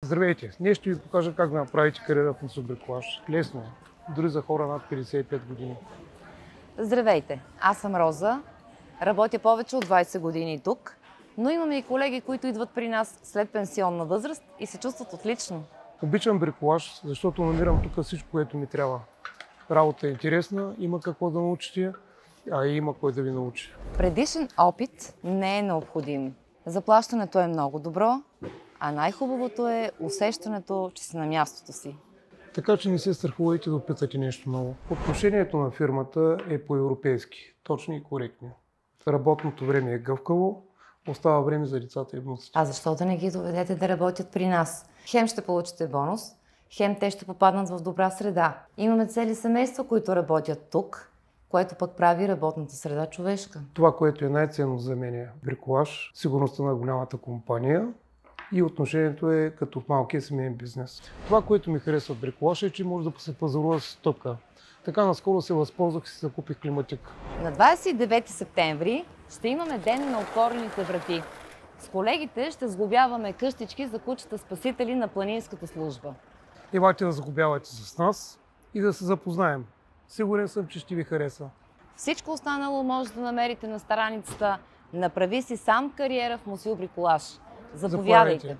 Здравейте! Днес ще ви покажа как да направите кариера в мусобриколаж. Лесно е, дори за хора над 55 години. Здравейте! Аз съм Роза. Работя повече от 20 години тук, но имаме и колеги, които идват при нас след пенсионна възраст и се чувстват отлично. Обичам бриколаж, защото намирам тук всичко, което ми трябва. Работа е интересна, има какво да научите, а и има кой да ви научи. Предишен опит не е необходим. Заплащането е много добро, а най-хубавото е усещането, че си на мястото си. Така че не се страхувайте да опитате нещо ново. Отношението на фирмата е по-европейски, точно и коректни. Работното време е гъвкаво, остава време за децата и внуците. А защо да не ги доведете да работят при нас? Хем ще получите бонус, хем те ще попаднат в добра среда. Имаме цели семейства, които работят тук, което пък прави работната среда човешка. Това, което е най-ценно за мен е бриколаж, сигурността на голямата компания и отношението е като в малкия семейен бизнес. Това, което ми харесва в бриколаж е, че може да се пазарува с стъпка. Така наскоро се възползвах и си закупих климатик. На 29 септември ще имаме ден на отворените врати. С колегите ще сглобяваме къщички за кучета спасители на планинската служба. Елате да загубявате с нас и да се запознаем. Сигурен съм, че ще ви хареса. Всичко останало може да намерите на страницата "Направи си сам кариера в мусил бриколаж". Заповядайте!